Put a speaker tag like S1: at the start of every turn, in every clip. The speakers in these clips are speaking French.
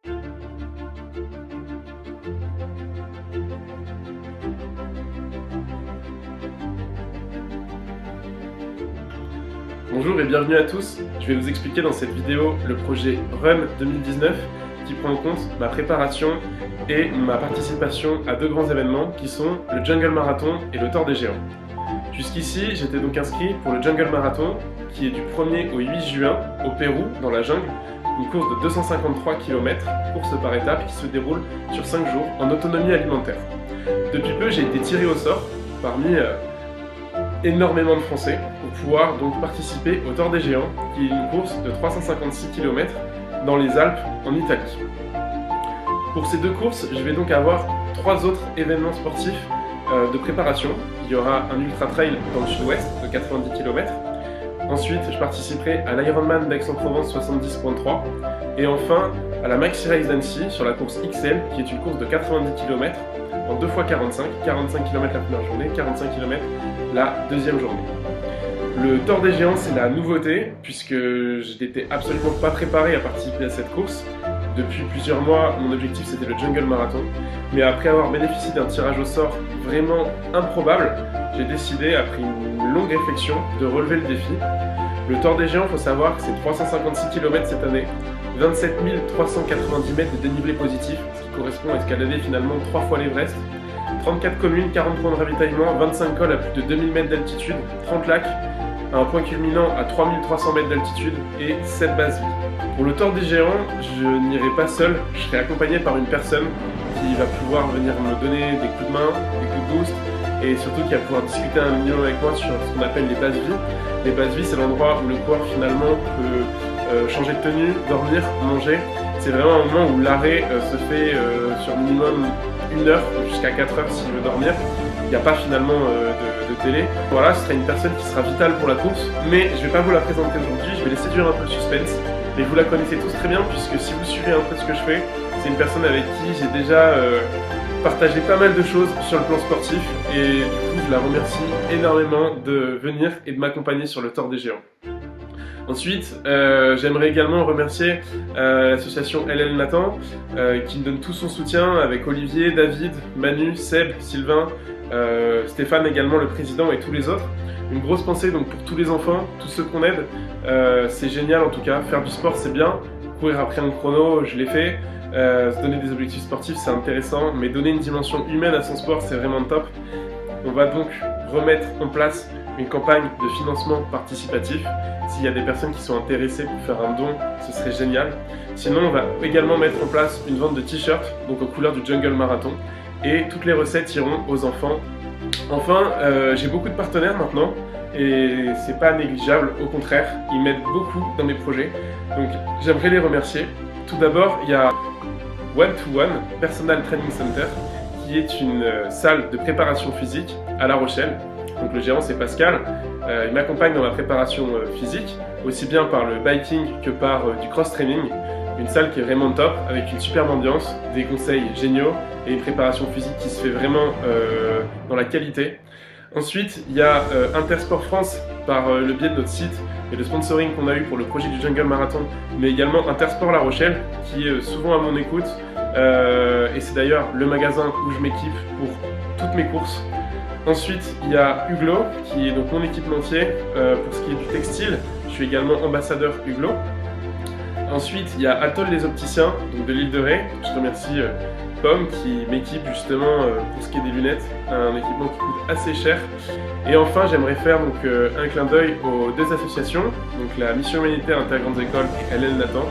S1: Bonjour et bienvenue à tous, je vais vous expliquer dans cette vidéo le projet Run 2019 qui prend en compte ma préparation et ma participation à deux grands événements qui sont le Jungle Marathon et le Tour des Géants. Jusqu'ici, j'étais donc inscrit pour le Jungle Marathon qui est du 1er au 8 juin au Pérou, dans la jungle, une course de 253 km, course par étapes qui se déroule sur 5 jours en autonomie alimentaire. Depuis peu, j'ai été tiré au sort parmi énormément de Français pour pouvoir donc participer au Tour des Géants, qui est une course de 356 km dans les Alpes en Italie. Pour ces deux courses, je vais donc avoir trois autres événements sportifs de préparation. Il y aura un ultra trail dans le sud-ouest de 90 km. Ensuite, je participerai à l'Ironman d'Aix-en-Provence 70.3 et enfin à la Maxi Race d'Annecy sur la course XL, qui est une course de 90 km en 2 x 45 km la première journée, 45 km la deuxième journée. Le Tour des Géants, c'est la nouveauté, puisque je n'étais absolument pas préparé à participer à cette course. Depuis plusieurs mois, mon objectif c'était le Jungle Marathon, mais après avoir bénéficié d'un tirage au sort vraiment improbable, j'ai décidé, après une longue réflexion, de relever le défi. Le Tour des Géants, il faut savoir que c'est 356 km cette année, 27 390 mètres de dénivelé positif, ce qui correspond à escalader finalement 3 fois l'Everest, 34 communes, 40 points de ravitaillement, 25 cols à plus de 2000 mètres d'altitude, 30 lacs, un point culminant à 3300 mètres d'altitude et 7 bases vies. Pour le Tour des Géants, je n'irai pas seul, je serai accompagné par une personne qui va pouvoir venir me donner des coups de main, des coups de boost, et surtout qui va pouvoir discuter un minimum avec moi sur ce qu'on appelle les bases vies. Les bases vies, c'est l'endroit où le coureur finalement peut changer de tenue, dormir, manger. C'est vraiment un moment où l'arrêt se fait sur minimum 1 heure jusqu'à 4 heures s'il veut dormir. Il n'y a pas finalement de télé. Voilà, ce sera une personne qui sera vitale pour la course, mais je ne vais pas vous la présenter aujourd'hui, je vais laisser durer un peu le suspense. Mais vous la connaissez tous très bien, puisque si vous suivez un peu ce que je fais, c'est une personne avec qui j'ai déjà partagé pas mal de choses sur le plan sportif, et du coup je la remercie énormément de venir et de m'accompagner sur le Tour des Géants. Ensuite, j'aimerais également remercier l'association LL Nathan qui me donne tout son soutien avec Olivier, David, Manu, Seb, Sylvain, Stéphane également, le président, et tous les autres. Une grosse pensée donc pour tous les enfants, tous ceux qu'on aide. C'est génial en tout cas, faire du sport c'est bien, courir après un chrono je l'ai fait, se donner des objectifs sportifs c'est intéressant, mais donner une dimension humaine à son sport c'est vraiment top. On va donc remettre en place une campagne de financement participatif. S'il y a des personnes qui sont intéressées pour faire un don, ce serait génial. Sinon, on va également mettre en place une vente de t-shirts, donc aux couleurs du Jungle Marathon, et toutes les recettes iront aux enfants. Enfin, j'ai beaucoup de partenaires maintenant, et c'est pas négligeable, au contraire, ils m'aident beaucoup dans mes projets, donc j'aimerais les remercier. Tout d'abord, il y a One to One Personal Training Center, qui est une salle de préparation physique à La Rochelle. Donc le gérant c'est Pascal, il m'accompagne dans ma préparation physique, aussi bien par le biking que par du cross-training. Une salle qui est vraiment top, avec une superbe ambiance, des conseils géniaux et une préparation physique qui se fait vraiment dans la qualité. Ensuite, il y a Intersport France par le biais de notre site et le sponsoring qu'on a eu pour le projet du Jungle Marathon, mais également Intersport La Rochelle qui est souvent à mon écoute. Et c'est d'ailleurs le magasin où je m'équipe pour toutes mes courses. Ensuite, il y a Huglot, qui est donc mon équipementier pour ce qui est du textile. Je suis également ambassadeur Huglot. Ensuite, il y a Atoll les opticiens, donc de l'île de Ré. Je remercie Pomme qui m'équipe justement pour ce qui est des lunettes, un équipement qui coûte assez cher. Et enfin, j'aimerais faire donc un clin d'œil aux deux associations, donc la Mission Humanitaire Intergrandes Écoles et LL Nathan.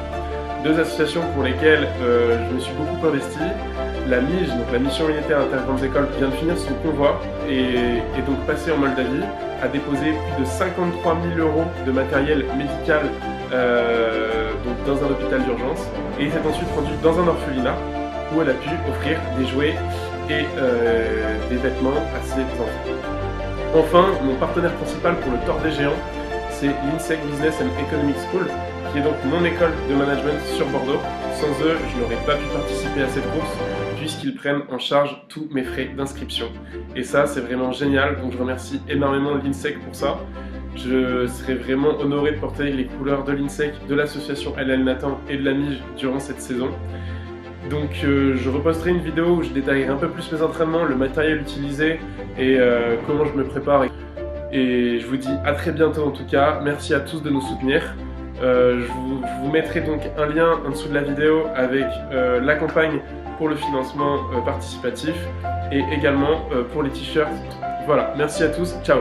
S1: Deux associations pour lesquelles je me suis beaucoup investi. La MIGE, donc la Mission Humanitaire Intergrandes Écoles, vient de finir son convoi et est donc passée en Moldavie, a déposé plus de 53 000 € de matériel médical donc dans un hôpital d'urgence, et s'est ensuite rendue dans un orphelinat où elle a pu offrir des jouets et des vêtements à ses enfants. Enfin, mon partenaire principal pour le Tour des Géants, c'est l'INSEC Business and Economic School, qui est donc mon école de management sur Bordeaux. Sans eux, je n'aurais pas pu participer à cette course, puisqu'ils prennent en charge tous mes frais d'inscription. Et ça, c'est vraiment génial, donc je remercie énormément l'INSEC pour ça. Je serais vraiment honoré de porter les couleurs de l'INSEC, de l'association LL Nathan et de la MIGE durant cette saison. Donc je reposterai une vidéo où je détaillerai un peu plus mes entraînements, le matériel utilisé et comment je me prépare. Et je vous dis à très bientôt en tout cas. Merci à tous de nous soutenir. Je vous mettrai donc un lien en dessous de la vidéo avec la campagne pour le financement participatif et également pour les t-shirts. Voilà, merci à tous, ciao!